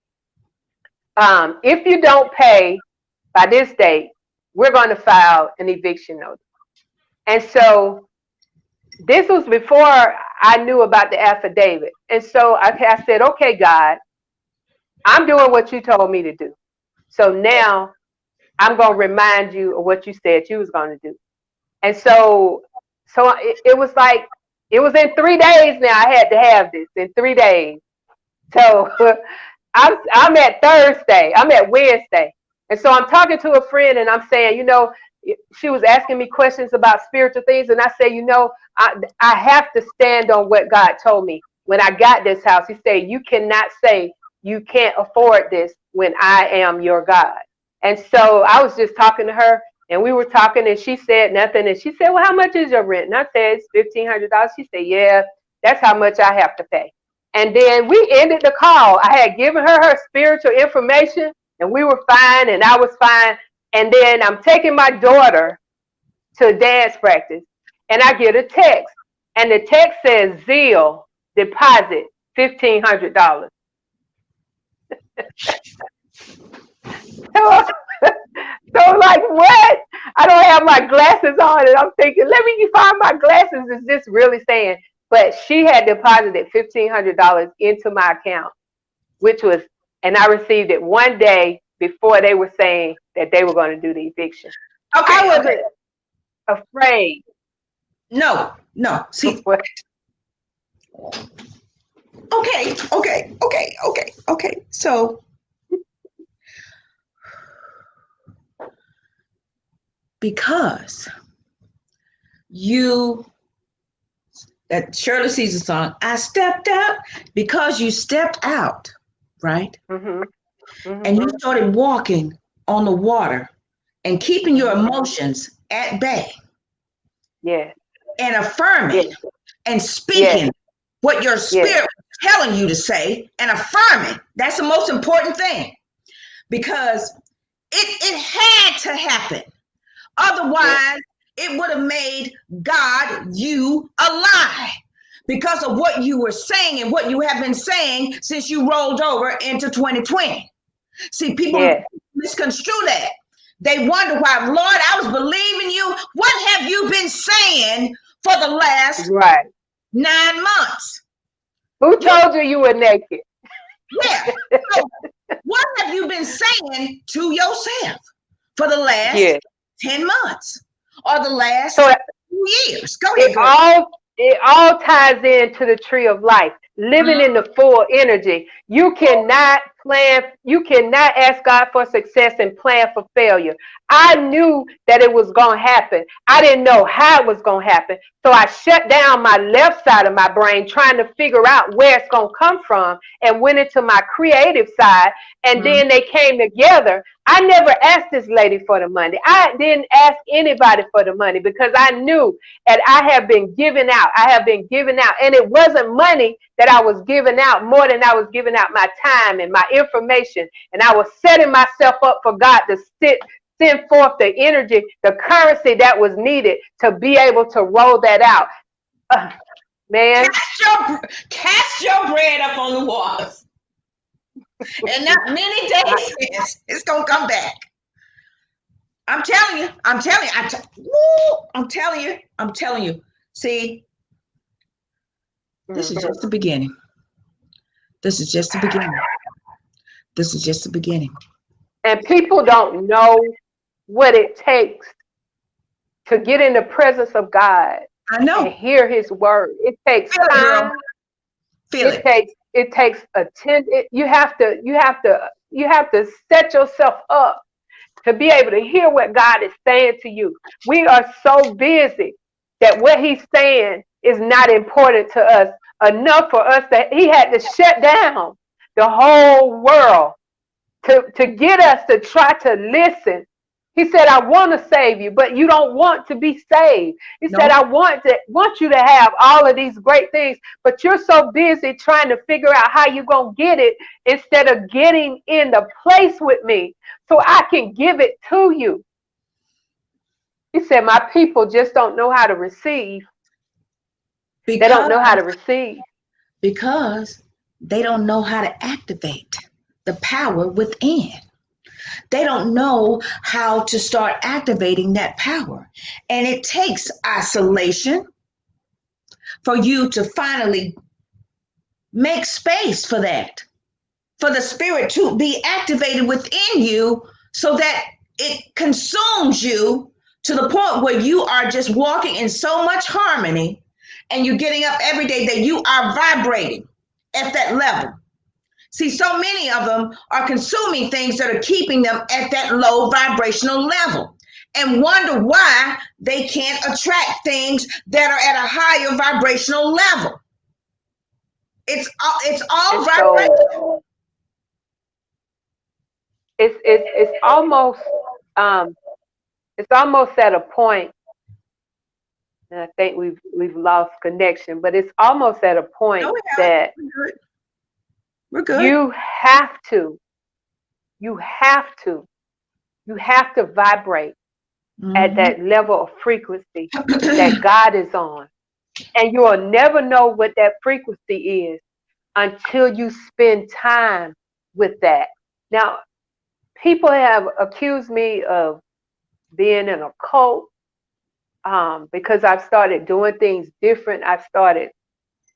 if you don't pay by this date, we're going to file an eviction notice. And so this was before I knew about the affidavit. And so I said, okay, God, I'm doing what you told me to do. So now I'm going to remind you of what you said you was going to do. And so it was like, it was in 3 days now. I had to have this in 3 days. So I'm at Thursday. I'm at Wednesday. And so I'm talking to a friend and I'm saying, you know, she was asking me questions about spiritual things. And I said, you know, I have to stand on what God told me. When I got this house, he said, you cannot say you can't afford this when I am your God. And so I was just talking to her and we were talking and she said nothing. And she said, well, how much is your rent? And I said, it's $1,500. She said, yeah, that's how much I have to pay. And then we ended the call. I had given her spiritual information and we were fine and I was fine. And then I'm taking my daughter to dance practice and I get a text. And the text says, Zeal, deposit $1,500. So like, what? I don't have my glasses on and I'm thinking, let me find my glasses. Is this really saying? But she had deposited $1,500 into my account, which was, and I received it one day before they were saying that they were going to do the eviction. Okay, I wasn't afraid. No. See. Okay. So because that Shirley Caesar song, I stepped out, because you stepped out, right? Mm-hmm. Mm-hmm. And you started walking on the water and keeping your emotions at bay. Yeah. And affirming and speaking what your spirit was telling you to say and affirming. That's the most important thing, because it had to happen. Otherwise, it would have made God you a lie because of what you were saying and what you have been saying since you rolled over into 2020. See, people misconstrue that. They wonder why, Lord, I was believing you. What have you been saying for the last 9 months? Who told you were naked? Yeah. So what have you been saying to yourself for the last 10 months or the last 2 years? Go ahead. It all ties into the tree of life, living in the full energy. You cannot ask God for success and plan for failure. I knew that it was going to happen. I didn't know how it was going to happen. So I shut down my left side of my brain trying to figure out where it's going to come from and went into my creative side. And then they came together. I never asked this lady for the money. I didn't ask anybody for the money because I knew that I have been giving out. And it wasn't money that I was giving out more than I was giving out my time and my information. And I was setting myself up for God to send forth the energy, the currency that was needed to be able to roll that out. Man. Cast your bread up on the waters. And not many days, it's going to come back. I'm telling you. See, this is just the beginning. And people don't know what it takes to get in the presence of God. I know. And hear his word. It takes time. It takes attention. You have to set yourself up to be able to hear what God is saying to you. We are so busy that what he's saying is not important to us enough for us that he had to shut down the whole world to get us to try to listen. He said, I want to save you, but you don't want to be saved. He said, I want you to have all of these great things, but you're so busy trying to figure out how you're going to get it instead of getting in the place with me so I can give it to you. He said, my people just don't know how to receive. They don't know how to receive. Because they don't know how to activate the power within. They don't know how to start activating that power. And it takes isolation for you to finally make space for that, for the spirit to be activated within you so that it consumes you to the point where you are just walking in so much harmony and you're getting up every day that you are vibrating at that level. See, so many of them are consuming things that are keeping them at that low vibrational level and wonder why they can't attract things that are at a higher vibrational level. It's all vibrational. It's almost at a point, and I think we've lost connection, but it's almost at a point that we're good. You have to vibrate at that level of frequency that God is on. And you'll never know what that frequency is until you spend time with that. Now, people have accused me of being in a cult because I've started doing things different. I've started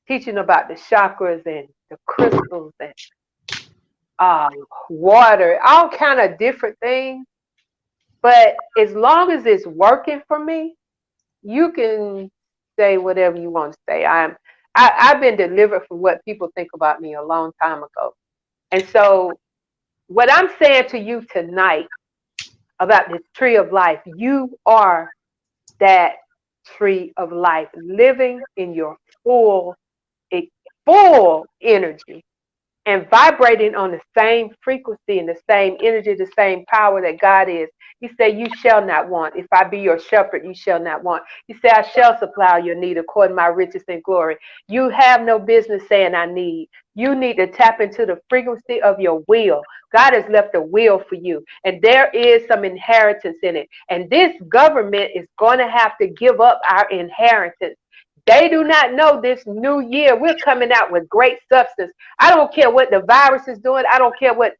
teaching about the chakras and the crystals and water, all kind of different things. But as long as it's working for me, you can say whatever you want to say. I've been delivered from what people think about me a long time ago. And so what I'm saying to you tonight about this tree of life, you are that tree of life, living in your full energy and vibrating on the same frequency and the same energy, the same power that God is. He said, you shall not want. If I be your shepherd, you shall not want. He said, I shall supply your need according to my riches and glory. You have no business saying I need. You need to tap into the frequency of your will. God has left a will for you, and there is some inheritance in it. And this government is going to have to give up our inheritance. They do not know this new year we're coming out with great substance. I don't care what the virus is doing. I don't care what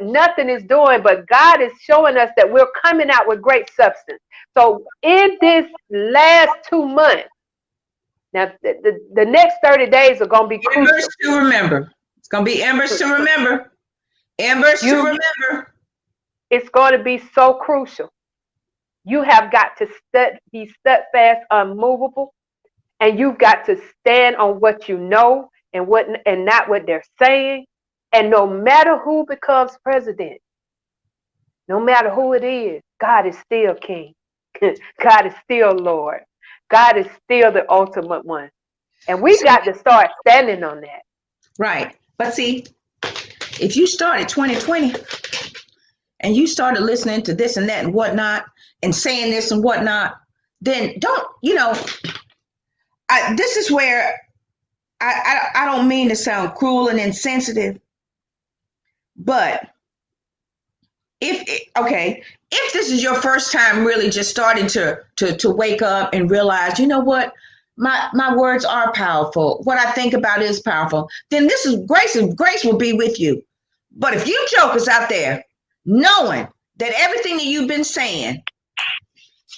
nothing is doing, but God is showing us that we're coming out with great substance. So in this last 2 months, now the next 30 days are going to be crucial. Embers to remember. It's going to be embers to remember. Embers to remember. It's going to be so crucial. You have got to be steadfast, unmovable. And you've got to stand on what you know and not what they're saying. And no matter who becomes president, no matter who it is, God is still king. God is still Lord. God is still the ultimate one. And we've got to start standing on that. Right. But see, if you started 2020 and you started listening to this and that and whatnot and saying this and whatnot, then don't, this is where I don't mean to sound cruel and insensitive, but if this is your first time really just starting to wake up and realize, you know what, my words are powerful, what I think about is powerful, then this is grace, and grace will be with you. But if you jokers out there knowing that everything that you've been saying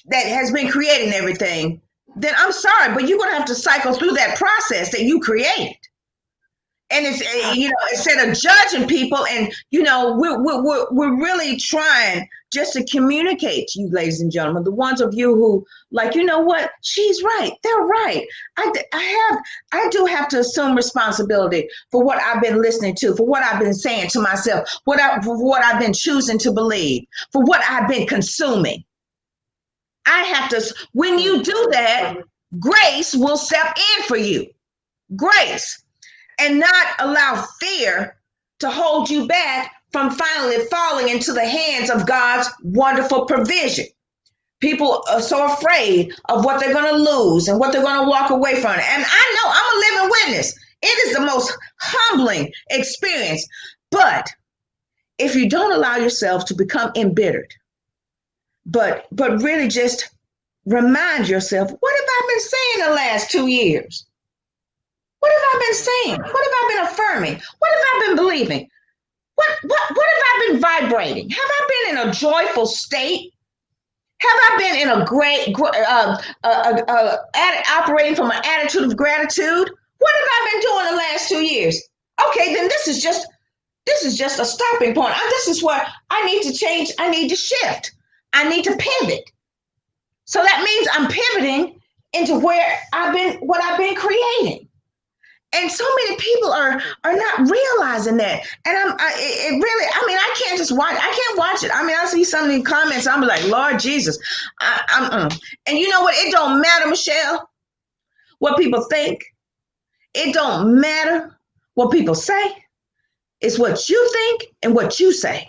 that has been creating everything, then I'm sorry, but you're going to have to cycle through that process that you created. And it's, instead of judging people, and we're really trying just to communicate to you, ladies and gentlemen, the ones of you who like, you know what, she's right, they're right. I do have to assume responsibility for what I've been listening to, for what I've been saying to myself, for what I've been choosing to believe, for what I've been consuming. I have to. When you do that, grace will step in for you. Grace. And not allow fear to hold you back from finally falling into the hands of God's wonderful provision. People are so afraid of what they're going to lose and what they're going to walk away from. And I know I'm a living witness. It is the most humbling experience. But if you don't allow yourself to become embittered, but really just remind yourself, what have I been saying the last 2 years? What have I been saying? What have I been affirming? What have I been believing? What have I been vibrating? Have I been in a joyful state? Have I been in a great, operating from an attitude of gratitude? What have I been doing the last 2 years? Okay, then this is just a stopping point. This is where I need to change. I need to shift. I need to pivot. So that means I'm pivoting into what I've been creating. And so many people are not realizing that. And I can't just watch. I can't watch it. I mean, I see some of these comments. I'm like, Lord Jesus. And you know what? It don't matter, Michelle, what people think. It don't matter what people say. It's what you think and what you say.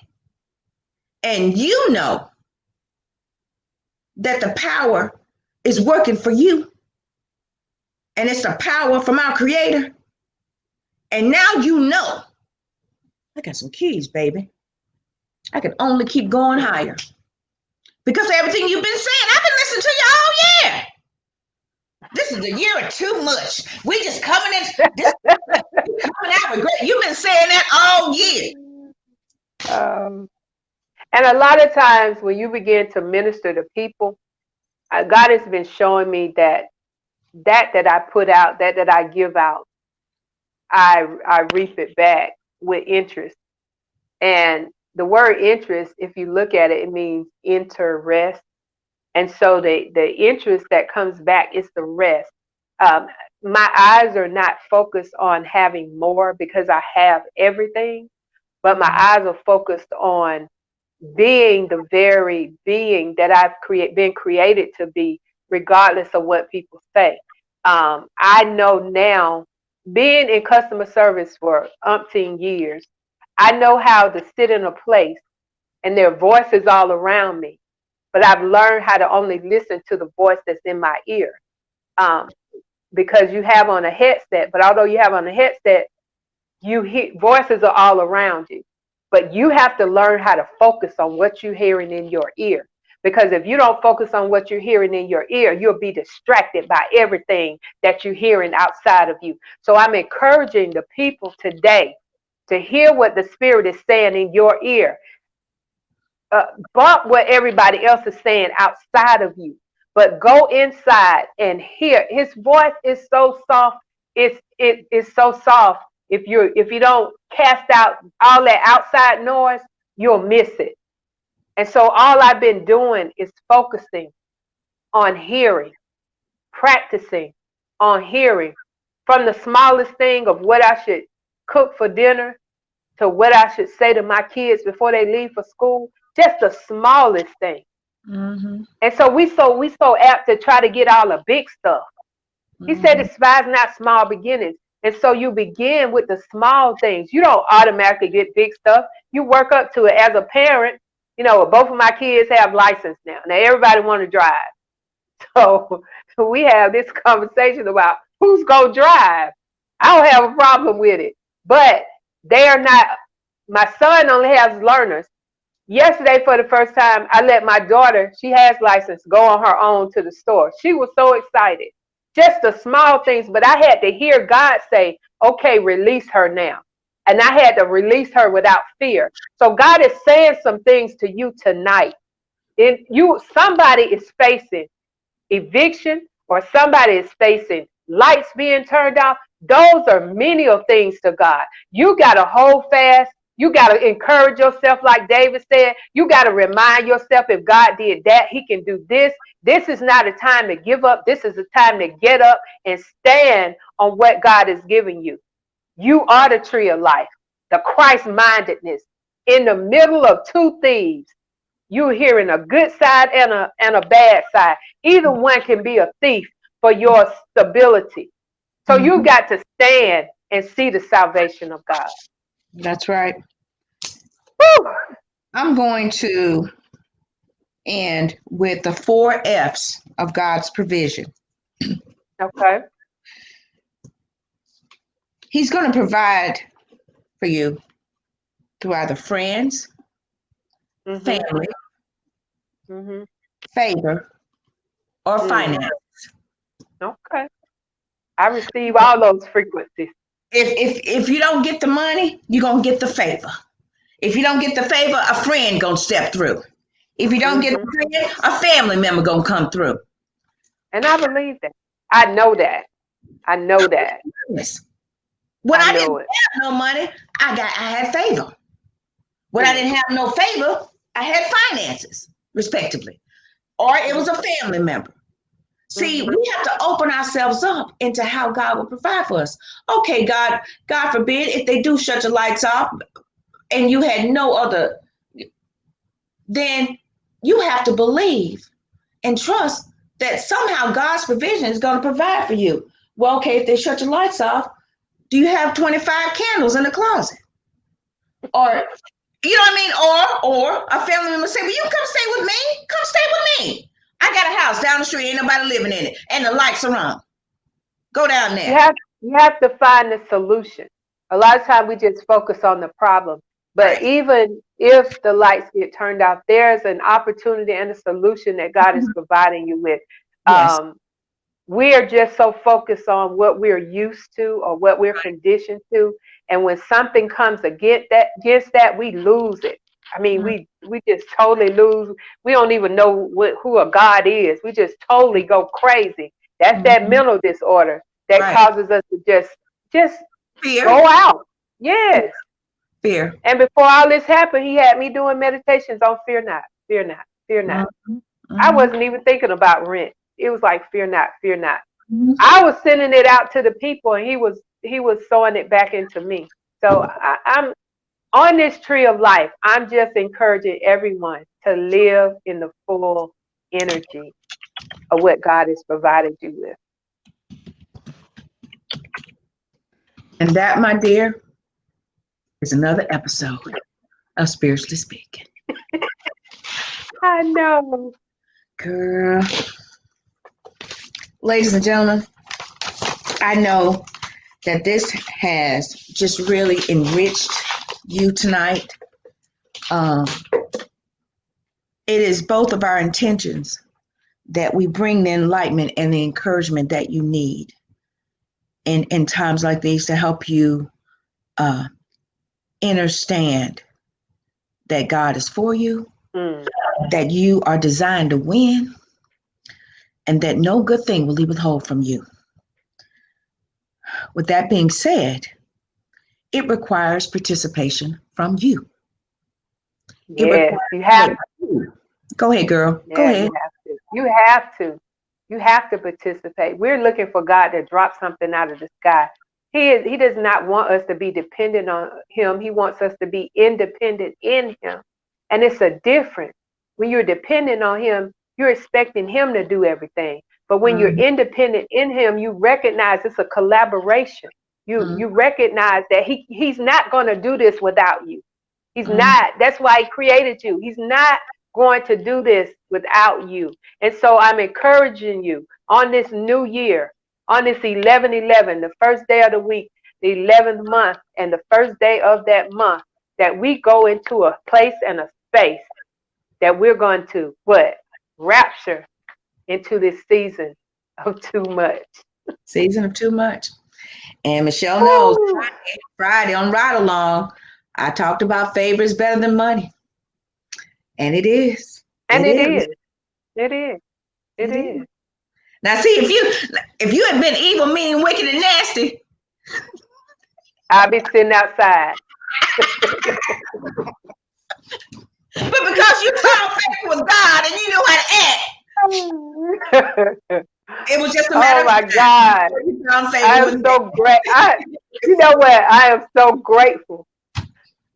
And you know that the power is working for you. And it's the power from our Creator. And now you know. I got some keys, baby. I can only keep going higher. Because of everything you've been saying. I've been listening to you all year. This is a year of too much. We just coming out with great. You've been saying that all year. And a lot of times when you begin to minister to people, God has been showing me that I put out, that I give out, I reap it back with interest. And the word interest, if you look at it, it means interest. And so the interest that comes back is the rest. My eyes are not focused on having more because I have everything, but my eyes are focused on being the very being that I've been created to be, regardless of what people say. I know now, being in customer service for umpteen years, I know how to sit in a place and there are voices all around me, but I've learned how to only listen to the voice that's in my ear. Because you have on a headset, but although you have on a headset, you hear voices are all around you. But you have to learn how to focus on what you're hearing in your ear. Because if you don't focus on what you're hearing in your ear, you'll be distracted by everything that you're hearing outside of you. So I'm encouraging the people today to hear what the Spirit is saying in your ear. Bump what everybody else is saying outside of you. But go inside and hear. His voice is so soft. It's so soft. If you don't cast out all that outside noise, you'll miss it. And so all I've been doing is focusing on hearing, practicing on hearing, from the smallest thing of what I should cook for dinner to what I should say to my kids before they leave for school, just the smallest thing. Mm-hmm. And so we so apt to try to get all the big stuff. Mm-hmm. He said, despise not small beginnings. And so you begin with the small things. You don't automatically get big stuff. You work up to it. As a parent, both of my kids have license now. Now everybody want to drive. So we have this conversation about who's going to drive. I don't have a problem with it. But they are not, my son only has learners. Yesterday, for the first time, I let my daughter, she has license, go on her own to the store. She was so excited. Just the small things, but I had to hear God say, okay, release her now. And I had to release her without fear. So God is saying some things to you tonight. Somebody is facing eviction, or somebody is facing lights being turned off. Those are menial things to God. You got to hold fast. You got to encourage yourself, like David said. You got to remind yourself, if God did that, he can do this. This is not a time to give up. This is a time to get up and stand on what God has given you. You are the tree of life, the Christ-mindedness. In the middle of two thieves, you're hearing a good side and a bad side. Either one can be a thief for your stability. So you got to stand and see the salvation of God. That's right. Woo! I'm going to end with the 4 F's of God's provision. Okay. He's going to provide for you through either friends, family, favor, or finance. Okay. I receive all those frequencies. If you don't get the money, you're going to get the favor. If you don't get the favor, a friend going to step through. If you don't get a friend, a family member going to come through. And I believe that. I know that. I know that. When I didn't have no money, I had favor. When I didn't have no favor, I had finances, respectively. Or it was a family member. See, we have to open ourselves up into how God will provide for us. Okay, God forbid, if they do shut your lights off and you had no other, then you have to believe and trust that somehow God's provision is going to provide for you. Well, okay, if they shut your lights off, do you have 25 candles in the closet? Or, you know what I mean? Or a family member say, well, you come stay with me. Come stay with me. I got a house down the street, ain't nobody living in it, and the lights are on. Go down there. You have to find the solution. A lot of times we just focus on the problem. But even if the lights get turned off, there's an opportunity and a solution that God is providing you with. Yes. We are just so focused on what we're used to or what we're conditioned to. And when something comes against that, we lose it. I mean, we just totally lose. We don't even know who a God is. We just totally go crazy. That's that mental disorder that causes us to just fear. Go out. Yes. Fear. And before all this happened, he had me doing meditations on fear not, fear not, fear not. I wasn't even thinking about rent. It was like fear not, fear not. I was sending it out to the people, and he was sowing it back into me. So I'm on this tree of life. I'm just encouraging everyone to live in the full energy of what God has provided you with. And that, my dear, is another episode of Spiritually Speaking. I know. Girl. Ladies and gentlemen, I know that this has just really enriched you tonight. It is both of our intentions that we bring the enlightenment and the encouragement that you need in times like these to help you understand that God is for you, that you are designed to win, and that no good thing will he withhold from you. With that being said, it requires participation from you. Yes, you have to. Go ahead, girl. Yeah, Go ahead. You have to. You have to participate. We're looking for God to drop something out of the sky. He does not want us to be dependent on him. He wants us to be independent in him. And it's a difference. When you're dependent on him, you're expecting him to do everything. But when you're independent in him, you recognize it's a collaboration. You recognize that he's not going to do this without you. He's not. That's why he created you. He's not going to do this without you. And so I'm encouraging you on this new year, on this 11/11, the first day of the week, the 11th month, and the first day of that month, that we go into a place and a space that we're going to rapture into this season of too much. Season of too much. And Michelle knows Friday on Ride Along, I talked about favor is better than money. And it is. And it is. It is. It is. Now see, if you had been evil, mean, wicked, and nasty, I'll be sitting outside. But because you found favor with God and you knew how to act, it was just a matter Oh of my time God. before you found favor I with am me. so great. You know what? I am so grateful.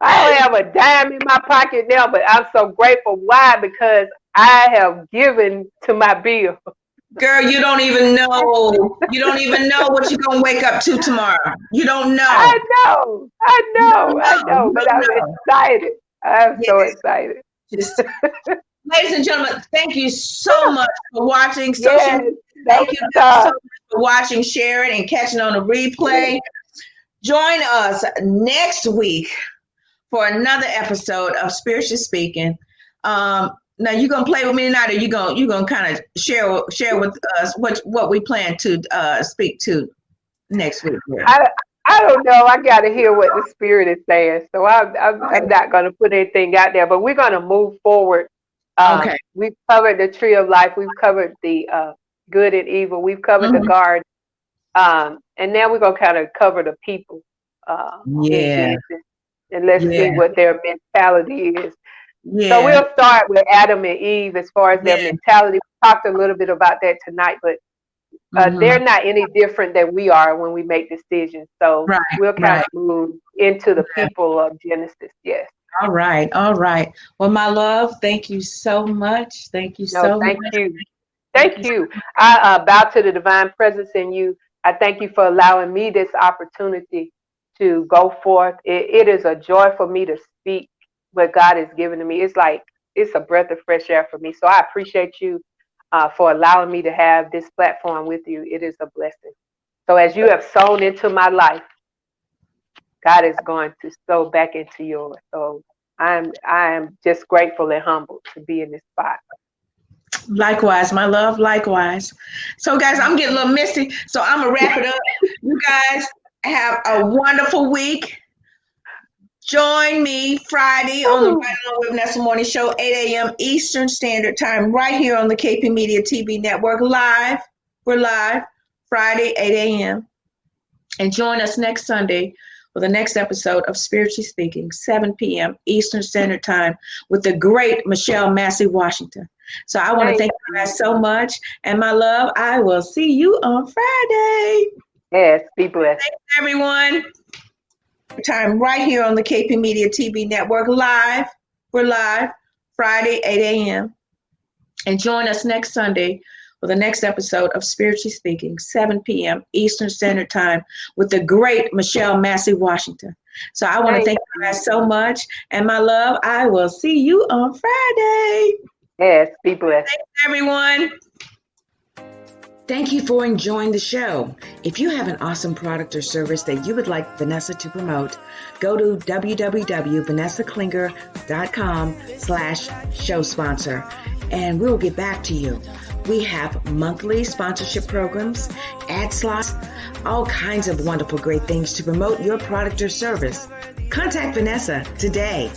I don't have a dime in my pocket now, but I'm so grateful. Why? Because I have given to my bill. Girl, you don't even know. You don't even know what you're gonna wake up to tomorrow. You don't know. I know. I You don't know. I know. know. You But don't I'm know. excited. I'm so Yes. excited. Just, ladies and gentlemen, thank you so much for watching social Yes. media. No Thank you guys so stop. much for watching, sharing, and catching on the replay. Join us next week for another episode of Spiritually Speaking. Now you're gonna play with me tonight, or you gonna kind of share with us what we plan to speak to next week. Here. I don't know. I got to hear what the Spirit is saying. So I'm Okay. not going to put anything out there, but we're going to move forward. Okay. We've covered the tree of life. We've covered the good and evil. We've covered the Mhm. garden. And now we're going to kind of cover the people in Yeah. Genesis. And let's see Yeah. what their mentality is. So Yeah. we'll start with Adam and Eve as far as their Yeah. mentality. We talked a little bit about that tonight, but Mhm. they're not any different than we are when we make decisions. So Right. we'll kind Right. of move into the people of Genesis. Yes. All right. All right. Well, my love, thank you so much. Thank you No, so much. thank you. Thank Thank you. you. I bow to the divine presence in you. I thank you for allowing me this opportunity to go forth. It is a joy for me to speak what God has given to me. It's like it's a breath of fresh air for me. So I appreciate you for allowing me to have this platform with you. It is a blessing. So as you have sown into my life, God is going to sow back into yours. So I am just grateful and humbled to be in this spot. Likewise, my love, likewise. So, guys, I'm getting a little misty, so I'm going to wrap it up. You guys have a wonderful week. Join me Friday on the Right Along with Vanessa Morning Show, 8 a.m. Eastern Standard Time, right here on the KP Media TV Network, live. We're live Friday, 8 a.m. And join us next Sunday for the next episode of Spiritually Speaking, 7 p.m. Eastern Standard Time, with the great Michelle Massey Washington. So I want to thank you guys so much. And my love, I will see you on Friday. Yes, be blessed. Thanks, everyone. Time right here on the KP Media TV Network, live. We're live Friday, 8 a.m. And join us next Sunday for the next episode of Spiritually Speaking, 7 p.m. Eastern Standard Time, with the great Michelle Massey Washington. So I want to thank you guys so much. And my love, I will see you on Friday. Yes, be blessed. Thanks, everyone. Thank you for enjoying the show. If you have an awesome product or service that you would like Vanessa to promote, go to www.vanessaklinger.com/show sponsor, and we'll get back to you. We have monthly sponsorship programs, ad slots, all kinds of wonderful great things to promote your product or service. Contact Vanessa today.